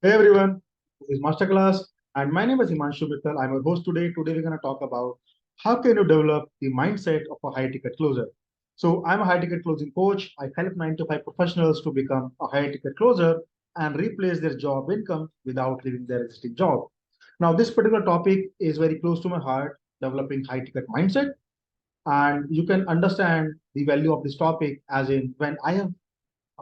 Hey everyone, this is Masterclass, and my name is Himanshu Mittal. I'm your host today. Today we're going to talk about how can you develop the mindset of a high ticket closer. So I'm a high ticket closing coach. I help 9 to 5 professionals to become a high ticket closer and replace their job income without leaving their existing job. Now this particular topic is very close to my heart, developing high ticket mindset, and you can understand the value of this topic as in when I have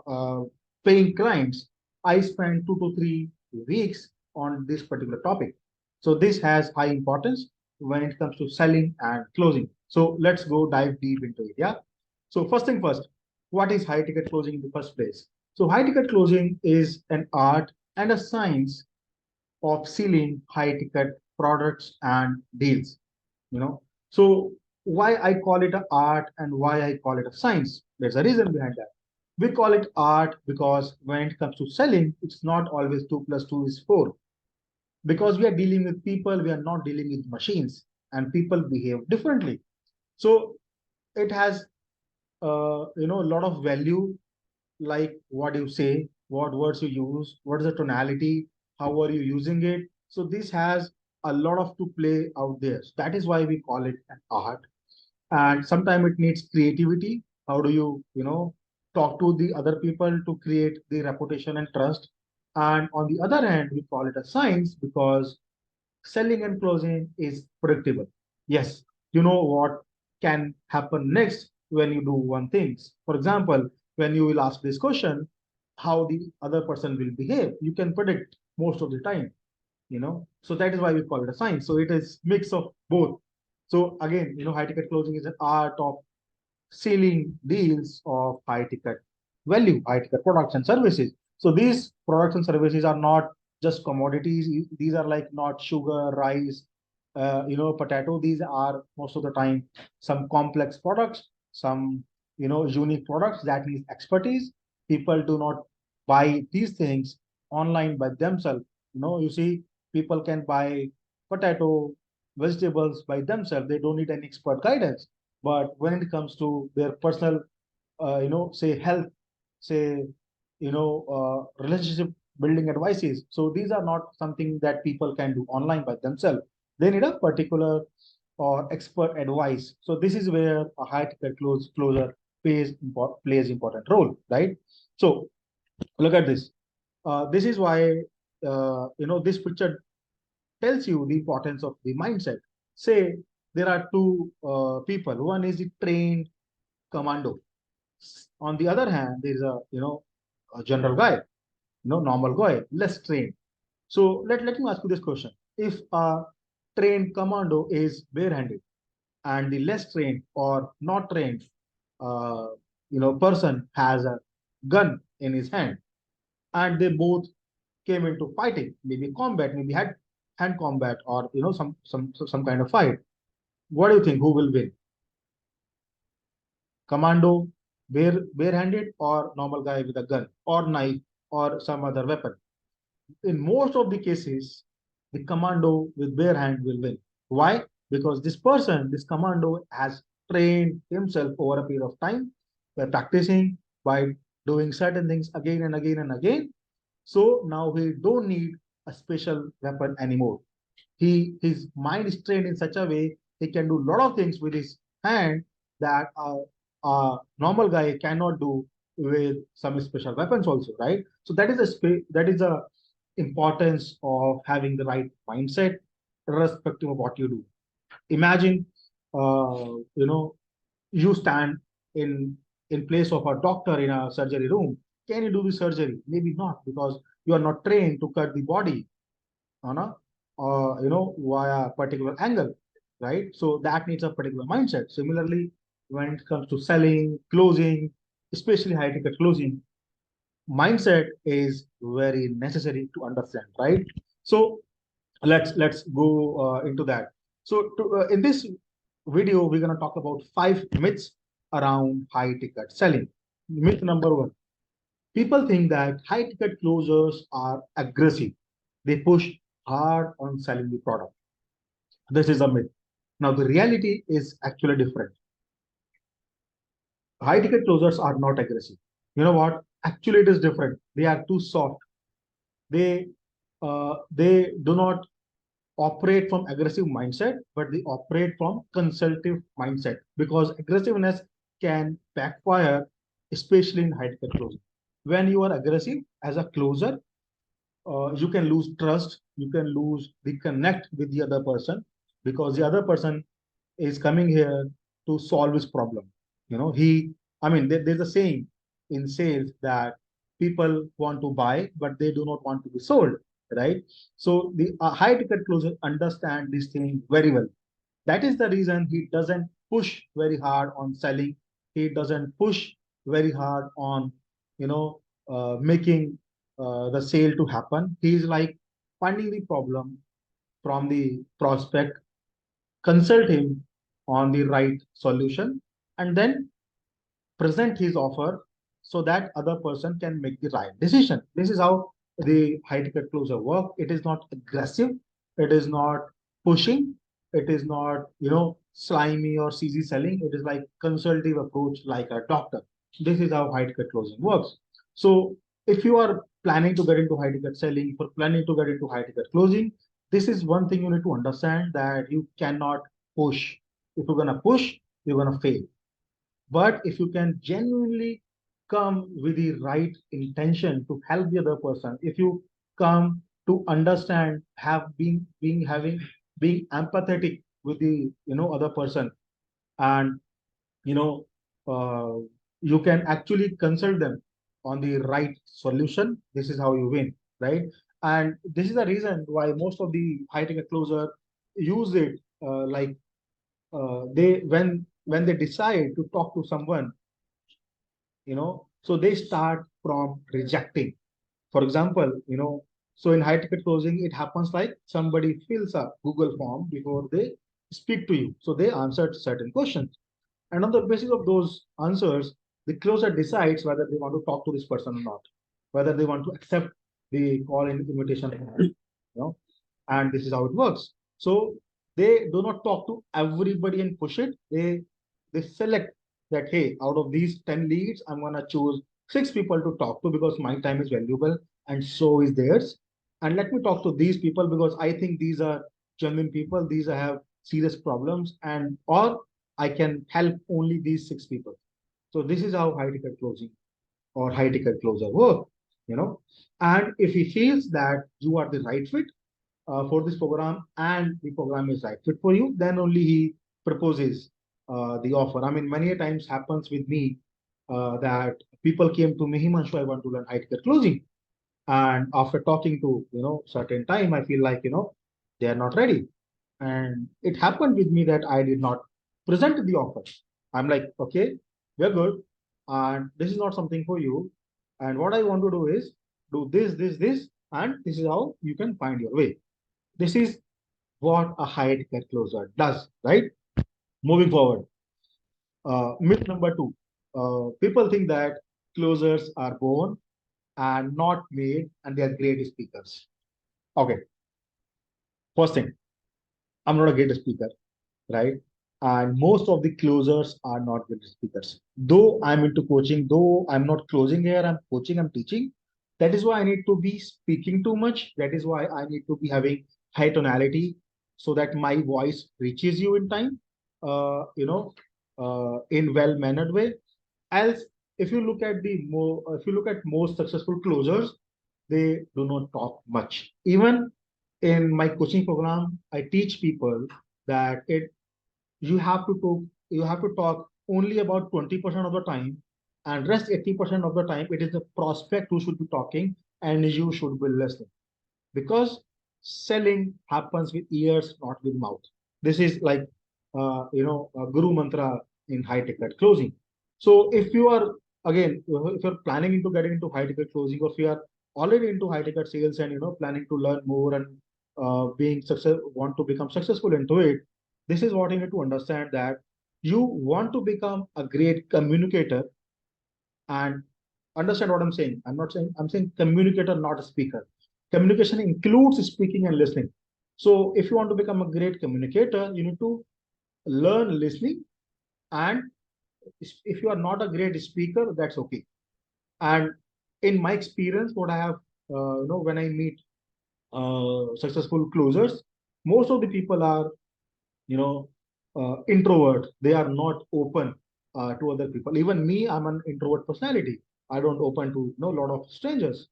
uh, paying clients, I spend 2 to 3 weeks on this particular topic. So this has high importance when it comes to selling and closing. So let's go dive deep into it. Yeah. So first thing first, what is high ticket closing in the first place? So high ticket closing is an art and a science of selling high ticket products and deals. You know, so why I call it an art and why I call it a science? There's a reason behind that. We call it art because when it comes to selling, it's not always 2 plus 2 is 4. Because we are dealing with people, we are not dealing with machines, and people behave differently. So it has a lot of value, like what you say, what words you use, what is the tonality, how are you using it. So this has a lot of to play out there. So that is why we call it an art. And sometimes it needs creativity. How do you talk to the other people to create the reputation and trust? And on the other hand, we call it a science because selling and closing is predictable. Yes, you know what can happen next when you do one thing. For example, when you will ask this question, how the other person will behave, you can predict most of the time. So that is why we call it a science. So it is mix of both. So again, high ticket closing is an art of selling deals of high ticket value, high ticket products and services. So these products and services are not just commodities. These are like not sugar, rice, potato. These are most of the time some complex products, some unique products that need expertise. People do not buy these things online by themselves. You see, people can buy potato, vegetables by themselves. They don't need any expert guidance. But when it comes to their personal, say health, say, relationship building advices, so these are not something that people can do online by themselves. They need a particular or expert advice. So this is where a high ticket closer plays important role, right? So look at this. This is why this picture tells you the importance of the mindset. Say there are two people. One is the trained commando. On the other hand, there is a general guy, normal guy, less trained. So let me ask you this question: if a trained commando is barehanded and the less trained or not trained, uh, person has a gun in his hand, and they both came into fighting, maybe combat, maybe hand combat, or some kind of fight. What do you think? Who will win? Commando, barehanded, or normal guy with a gun or knife or some other weapon? In most of the cases, the commando with bare hand will win. Why? Because this commando, has trained himself over a period of time by practicing, by doing certain things again and again and again. So now he don't need a special weapon anymore. His mind is trained in such a way he can do a lot of things with his hand that a normal guy cannot do with some special weapons also, right? So that is a importance of having the right mindset irrespective of what you do. Imagine, you know you stand in in place of a doctor in a surgery room. Can you do the surgery? Maybe not, because you are not trained to cut the body on a via a particular angle, right? So that needs a particular mindset. Similarly, when it comes to selling, closing, especially high ticket closing, mindset is very necessary to understand, right? So let's go into that. So in this video, we're going to talk about 5 myths around high ticket selling. Myth number one: people think that high ticket closers are aggressive. They push hard on selling the product. This is a myth. Now, the reality is actually different. High ticket closers are not aggressive. You know what? Actually, it is different. They are too soft. They they do not operate from aggressive mindset, but they operate from consultative mindset, because aggressiveness can backfire, especially in high ticket closing. When you are aggressive as a closer, you can lose trust, you can lose the connect with the other person, because the other person is coming here to solve his problem. I mean, there's a saying in sales that people want to buy, but they do not want to be sold, right? So the high ticket closer understand this thing very well. That is the reason he doesn't push very hard on selling. He doesn't push very hard on, making the sale to happen. He is like finding the problem from the prospect, consult him on the right solution, and then present his offer so that other person can make the right decision. This is how the high ticket closer work. It is not aggressive. It is not pushing. It is not, slimy or CZ selling. It is like consultative approach, like a doctor. This is how high ticket closing works. So if you are planning to get into high ticket selling, for planning to get into high ticket closing, this is one thing you need to understand, that you cannot push. If you're gonna push, you're gonna fail. But if you can genuinely come with the right intention to help the other person, if you come to understand, have been being having being empathetic with the other person, and you know uh, you can actually consult them on the right solution, this is how you win, right? And this is the reason why most of the high ticket closer use it, they when they decide to talk to someone, so they start from rejecting. For example, so in high ticket closing, it happens like somebody fills a Google form before they speak to you. So they answered certain questions. And on the basis of those answers, the closer decides whether they want to talk to this person or not, whether they want to accept the call and invitation or not, and this is how it works. So they do not talk to everybody and push it. They select that, hey, out of these 10 leads, I'm gonna choose 6 people to talk to because my time is valuable and so is theirs. And let me talk to these people because I think these are genuine people, these have serious problems, and or I can help only these 6 people. So this is how high ticket closing or high ticket closer work, you know. And if he feels that you are the right fit for this program and the program is right fit for you, then only he proposes the offer. I mean, many a times happens with me that people came to me, Himanshu, I want to learn high ticket closing. And after talking to, certain time, I feel like, they are not ready. And it happened with me that I did not present the offer. I'm like, okay, we're good. And this is not something for you. And what I want to do is do this, and this is how you can find your way. This is what a high ticket closer does, right? Moving forward, myth number two. People think that closers are born and not made, and they are great speakers. Okay, first thing, I'm not a great speaker, right? And most of the closers are not good speakers. Though I'm into coaching, though I'm not closing here, I'm coaching, I'm teaching. That is why I need to be speaking too much. That is why I need to be having high tonality so that my voice reaches you in time, in well-mannered way. Else, if you look at most successful closers, they do not talk much. Even in my coaching program, I teach people that you have to talk only about 20% of the time, and rest 80% of the time it is the prospect who should be talking and you should be listening, because selling happens with ears, not with mouth. This is like a guru mantra in high ticket closing. So if you are, again, if you're planning into getting into high ticket closing, or if you are already into high ticket sales and planning to learn more and being success want to become successful into it, this is what you need to understand, that you want to become a great communicator. And understand what I'm saying. I'm saying communicator, not a speaker. Communication includes speaking and listening. So if you want to become a great communicator, you need to learn listening. And if you are not a great speaker, that's okay. And in my experience, what I have, when I meet successful closers, most of the people are, introvert. They are not open to other people. Even me, I'm an introvert personality. I don't open to a lot of strangers.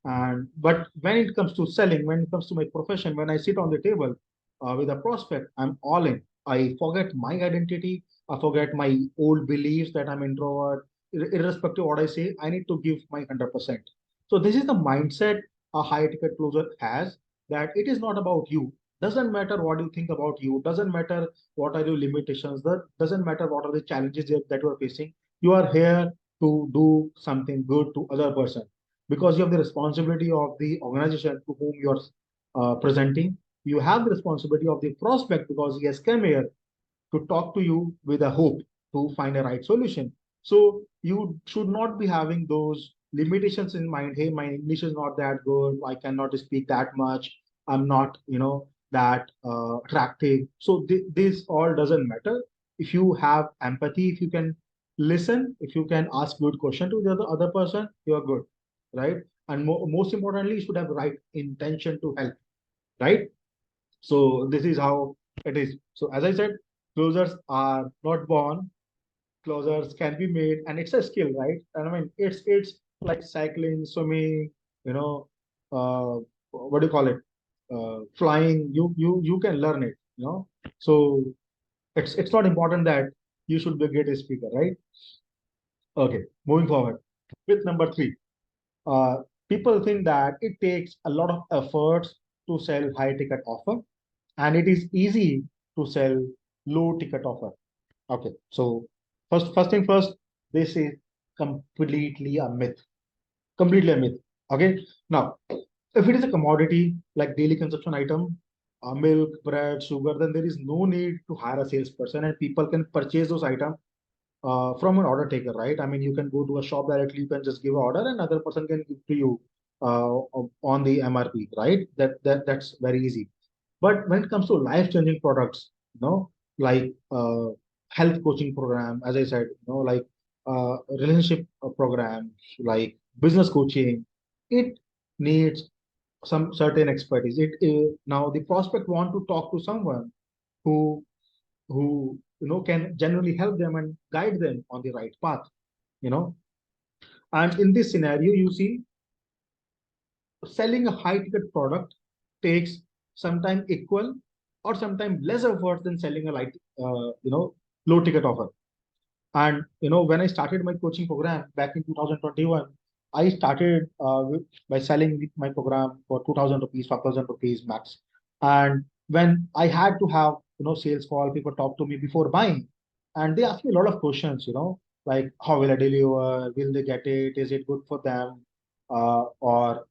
And but when it comes to selling, when it comes to my profession, when I sit on the table with a prospect, I'm all in. I forget my identity. I forget my old beliefs that I'm introvert. Irrespective of what I say, I need to give my 100%. So this is the mindset a high ticket closer has, that it is not about you. Doesn't matter what you think about you. Doesn't matter what are your limitations. That doesn't matter what are the challenges that you are facing. You are here to do something good to other person, because you have the responsibility of the organization to whom you are presenting. You have the responsibility of the prospect because he has come here to talk to you with a hope to find a right solution. So you should not be having those limitations in mind. Hey, my English is not that good. I cannot speak that much. I'm not, that attractive. So this all doesn't matter. If you have empathy, if you can listen, if you can ask good question to the other person, you are good, right? And most importantly, you should have right intention to help, right? So this is how it is. So as I said, closers are not born. Closers can be made, and it's a skill, right? And I mean, it's like cycling, swimming, you know, what do you call it? Flying. You can learn it, So it's not important that you should be a great speaker, right? Okay, moving forward with number three. Uh, People think that it takes a lot of efforts to sell high ticket offer, and it is easy to sell low ticket offer. Okay, so first thing first, this is completely a myth. Completely a myth. Okay, now if it is a commodity like daily consumption item, milk, bread, sugar, then there is no need to hire a salesperson, and people can purchase those items from an order taker, right? I mean, you can go to a shop directly, you can just give an order, and another person can give to you on the MRP, right? That's very easy. But when it comes to life-changing products, like health coaching program, as I said, like relationship programs, like business coaching, it needs some certain expertise. Now the prospect want to talk to someone who can generally help them and guide them on the right path. You know, and in this scenario, you see, selling a high ticket product takes sometimes equal or sometimes less effort than selling a low ticket offer. And when I started my coaching program back in 2021, I started by selling my program for 2,000 rupees, 5,000 rupees max. And when I had to have sales call, people talk to me before buying, and they ask me a lot of questions. Like how will I deliver? Will they get it? Is it good for them? Or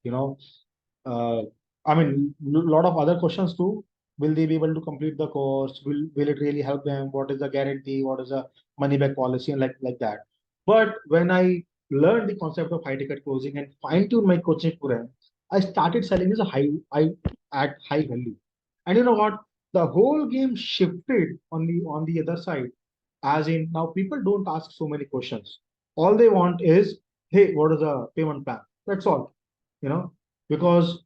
uh, I mean, a lot of other questions too. Will they be able to complete the course? Will it really help them? What is the guarantee? What is the money back policy and like that? But when I learned the concept of high ticket closing and fine tune my coaching program, I started selling as a high at high value. And you know what? The whole game shifted on the other side. As in now people don't ask so many questions. All they want is, hey, what is the payment plan? That's all. Because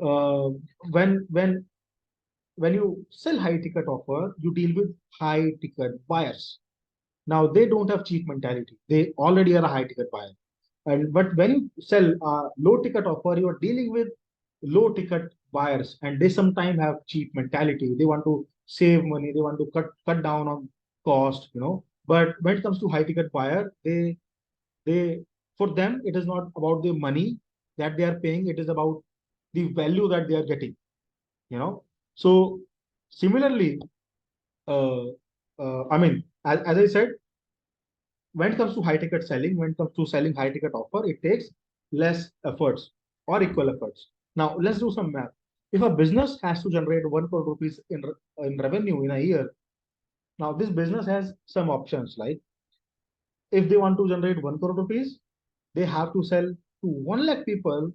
uh, when when you sell high ticket offer, you deal with high ticket buyers. Now they don't have cheap mentality. They already are a high ticket buyer. And but when you sell a low ticket offer, you are dealing with low ticket buyers, and they sometimes have cheap mentality. They want to save money. They want to cut down on cost. But when it comes to high ticket buyer, they for them it is not about the money that they are paying. It is about the value that they are getting. So similarly, uh, I mean, as I said, when it comes to high ticket selling, when it comes to selling high ticket offer, it takes less efforts or equal efforts. Now let's do some math. If a business has to generate 1 crore rupees in revenue in a year, now this business has some options. Like if they want to generate 1 crore rupees, they have to sell to 1 lakh people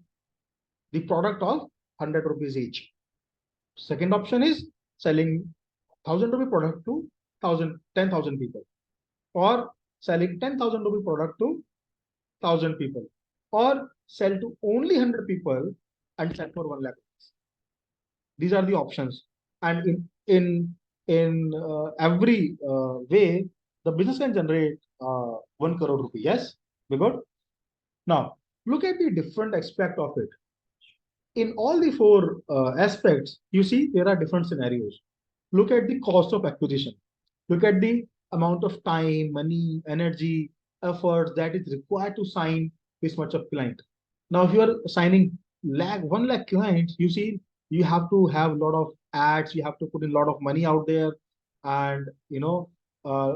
the product of 100 rupees each. Second option is selling 1,000 rupee product to 10,000 people, or selling 10,000 rupee product to 1,000 people, or sell to only 100 people and sell for 1 lakh. These are the options. And in every way, the business can generate 1 crore rupee. Yes, we good. Now, look at the different aspect of it. In all the four aspects, you see there are different scenarios. Look at the cost of acquisition. Look at the amount of time, money, energy, effort that is required to sign this much of client. Now, if you are signing 1 lakh clients, you see you have to have a lot of ads, you have to put in a lot of money out there, and uh,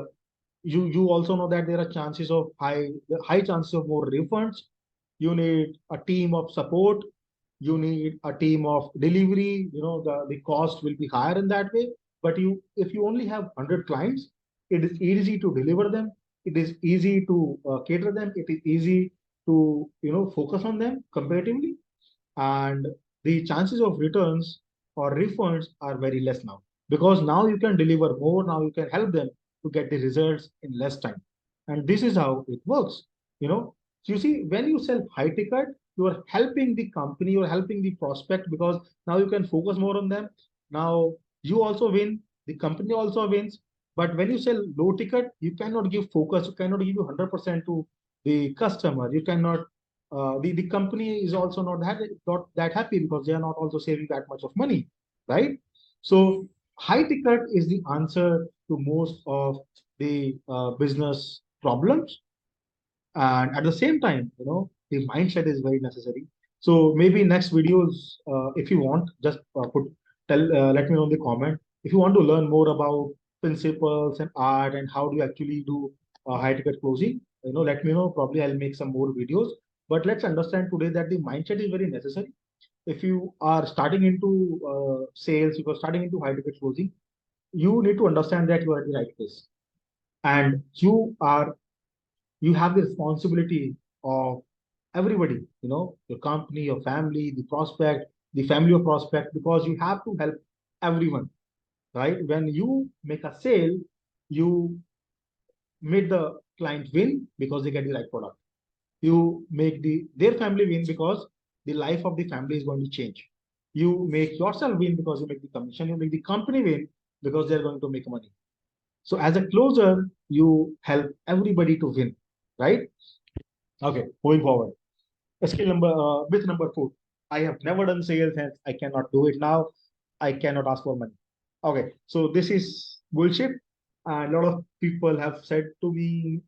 you also know that there are chances of high chances of more refunds. You need a team of support, you need a team of delivery. The cost will be higher in that way. But if you only have 100 clients, it is easy to deliver them, it is easy to cater them, it is easy to focus on them comparatively, and the chances of returns or refunds are very less now, because now you can deliver more, now you can help them to get the results in less time. And this is how it works. So you see, when you sell high ticket, you are helping the company, you are helping the prospect, because now you can focus more on them. Now you also win, the company also wins. But when you sell low ticket, you cannot give focus, you cannot give you 100% to the customer. You cannot the company is also not that happy, because they are not also saving that much of money, right? So high ticket is the answer to most of the business problems. And at the same time, the mindset is very necessary. So maybe next videos, if you want, just let me know in the comment. If you want to learn more about principles and art and how do you actually do high ticket closing, let me know. Probably I'll make some more videos. But let's understand today that the mindset is very necessary. If you are starting into sales, if you're starting into high ticket closing, you need to understand that you are at the right place, and you have the responsibility of everybody, your company, your family, the prospect, the family of prospect, because you have to help everyone, right? When you make a sale, you make the client win because they get the right product. You make their family win because the life of the family is going to change. You make yourself win because you make the commission. You make the company win because they're going to make money. So as a closer, you help everybody to win, right? Okay, moving forward. Myth number 4. I have never done sales and I cannot do it now. I cannot ask for money. Okay, so this is bullshit. And a lot of people have said to me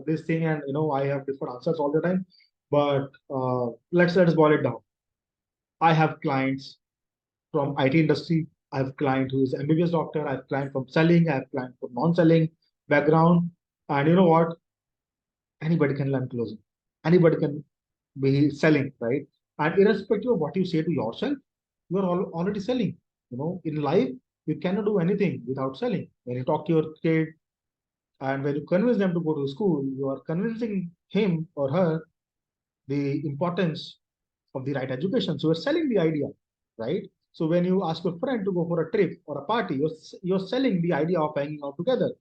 this thing, and I have different answers all the time. But let's boil it down. I have clients from IT industry. I have client who is MBBS doctor. I have client from selling. I have client from non-selling background. And you know what? Anybody can learn closing. Anybody can be selling, right? And irrespective of what you say to yourself, you are already selling. In life, you cannot do anything without selling. When you talk to your kid and when you convince them to go to school, you are convincing him or her the importance of the right education. So you're selling the idea, right? So when you ask your friend to go for a trip or a party, you're selling the idea of hanging out together.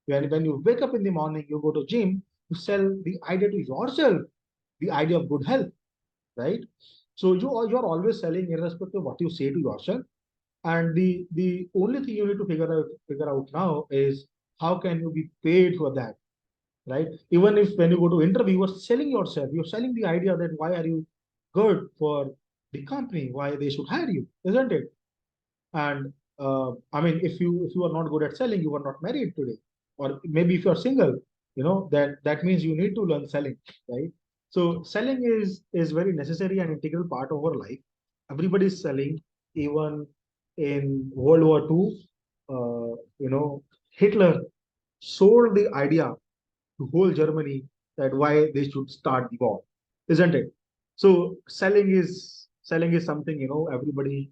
When you wake up in the morning, you go to gym, you sell the idea to yourself, the idea of good health, right? So you're always selling irrespective of what you say to yourself. And the only thing you need to figure out now is how can you be paid for that, right? Even if when you go to interview, you are selling yourself, you're selling the idea that why are you good for the company, why they should hire you, isn't it? And I mean, if you are not good at selling, you are not married today, or maybe if you are single, that means you need to learn selling, right? So selling is very necessary and integral part of our life. Everybody is selling. Even in World War II, Hitler sold the idea to whole Germany that why they should start the war, isn't it? So selling is something everybody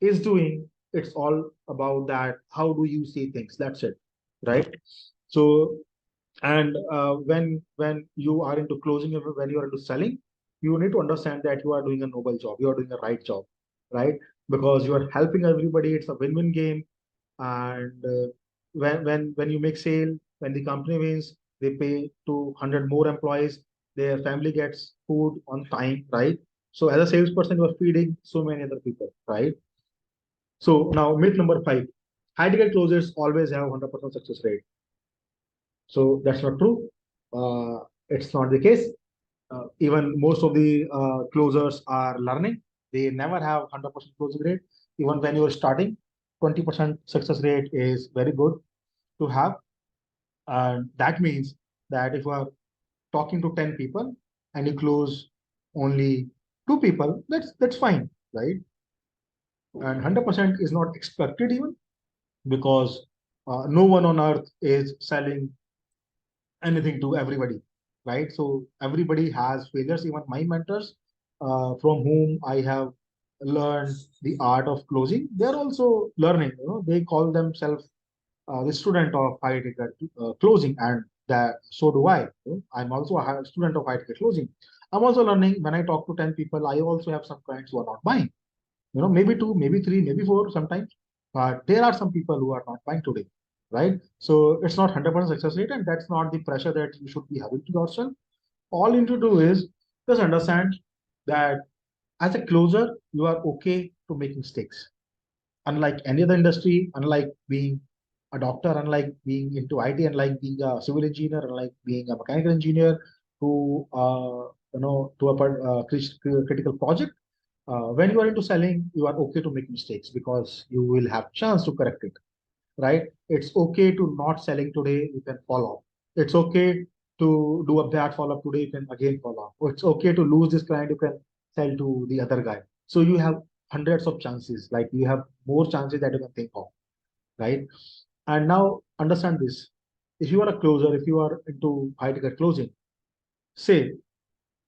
is doing. It's all about that. How do you see things? That's it, right? So and when you are into closing, when you are into selling, you need to understand that you are doing a noble job. You are doing the right job, right? Because you are helping everybody. It's a win-win game. And when you make sale, when the company wins, they pay to 100 more employees. Their family gets food on time, right? So as a salesperson, you are feeding so many other people, right? So now myth number 5, high ticket closers always have 100% success rate. So that's not true. It's not the case. Even most of the closers are learning. They never have 100% closing rate. Even when you're starting, 20% success rate is very good to have. And that means that if you are talking to 10 people and you close only 2 people, that's fine, right? And 100% is not expected even, because no one on earth is selling anything to everybody, right? So everybody has failures. Even my mentors, from whom I have learned the art of closing, they're also learning. They call themselves the student of high ticket closing, and that so do I. I'm also a student of high ticket closing. I'm also learning. When I talk to 10 people, I also have some clients who are not buying. Maybe two, maybe three, maybe four sometimes, but there are some people who are not buying today, right? So it's not 100% success rate, and that's not the pressure that you should be having to yourself. All you need to do is just understand that as a closer, you are okay to make mistakes. Unlike any other industry, unlike being a doctor, unlike being into IT, unlike being a civil engineer, unlike being a mechanical engineer, to to a critical project, when you are into selling, you are okay to make mistakes because you will have chance to correct it, right? It's okay to not selling today, you can follow up. It's okay to do a bad follow up today, you can again follow up. It's okay to lose this client, you can sell to the other guy. So you have hundreds of chances, like you have more chances that you can think of, right? And now understand this. If you are a closer, if you are into high ticket closing, say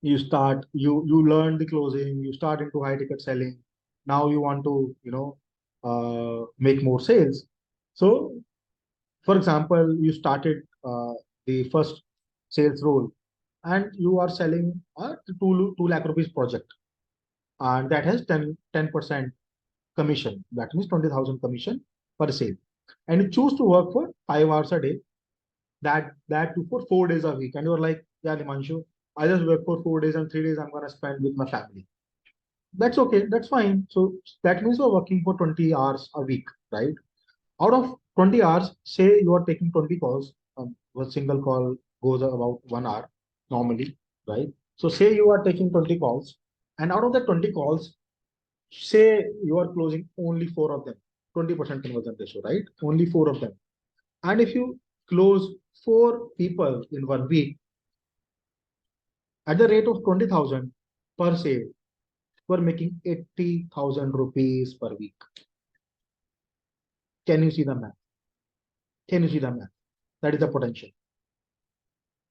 you learn the closing, you start into high ticket selling. Now you want to make more sales. So for example, you started the first sales role, and you are selling a 2 lakh rupees project, and that has 10% commission. That means 20,000 commission per sale, and you choose to work for 5 hours a day, that too for 4 days a week. And you're like, yeah, Limanshu, I just work for 4 days and 3 days I'm gonna spend with my family. That's okay, that's fine. So that means you're working for 20 hours a week, right? Out of 20 hours, say you are taking 20 calls, a single call goes about 1 hour normally, right? So say you are taking 20 calls, and out of the 20 calls, say you are closing only four of them, 20% conversion ratio, right? Only four of them. And if you close four people in 1 week at the rate of 20,000 per sale, you are making 80,000 rupees per week. Can you see the math? Can you see the math? That is the potential.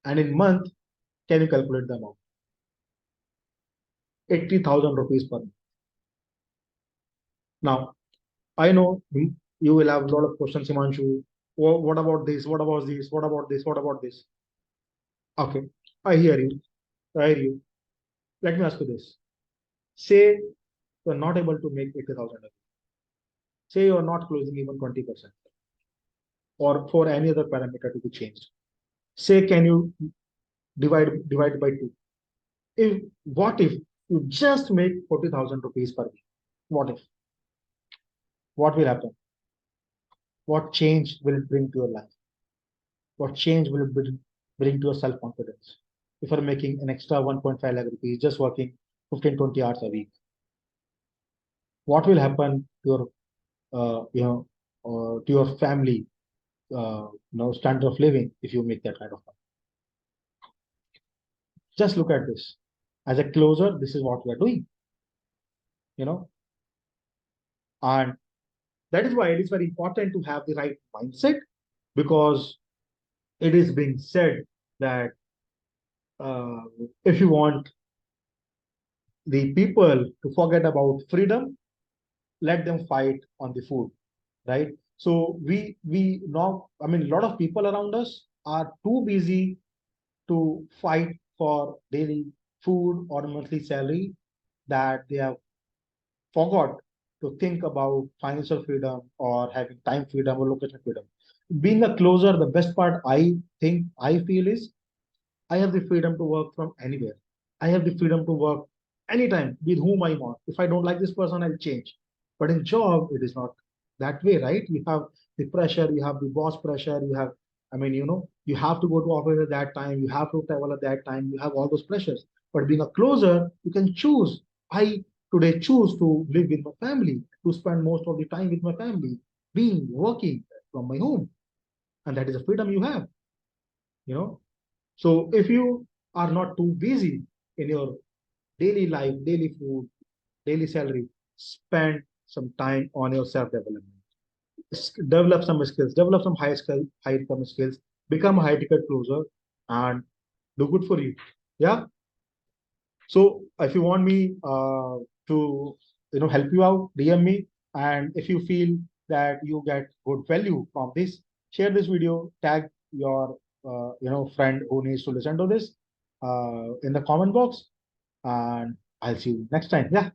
And in month, can you calculate the amount? 80,000 rupees per month. Now, I know you will have a lot of questions, Himanshu. What about this? What about this? What about this? What about this? Okay, I hear you. I hear you. Let me ask you this. Say you're not able to make 80,000. Say you're not closing even 20%, or for any other parameter to be changed. Say, can you divide by two? If what if you just make 40,000 rupees per week? What if? What will happen? What change will it bring to your life? What change will it bring to your self confidence? If you're making an extra 1.5 lakh rupees just working 15, 20 hours a week, what will happen to your to your family standard of living if you make that kind of money? Just look at this. As a closer, this is what we are doing, you know, and that is why it is very important to have the right mindset, because it is being said that uh, if you want the people to forget about freedom, let them fight on the food, right? So we now, I mean, a lot of people around us are too busy to fight for daily food or monthly salary, that they have forgot to think about financial freedom or having time freedom or location freedom. Being a closer, the best part I feel is I have the freedom to work from anywhere. I have the freedom to work anytime with whom I want. If I don't like this person, I'll change. But in job, it is not that way, right? You have the pressure, you have the boss pressure, you have, I mean, you have to go to office at that time, you have to travel at that time, you have all those pressures. But being a closer, you can choose. I today choose to live with my family, to spend most of the time with my family, being working from my home. And that is a freedom you have, you know. So if you are not too busy in your daily life, daily food, daily salary, spend some time on your self-development. Develop some skills, develop some high income skills, become a high ticket closer, and do good for you. Yeah. So if you want me to help you out, DM me. And if you feel that you get good value from this, share this video, tag your friend who needs to listen to this in the comment box, and I'll see you next time. Yeah.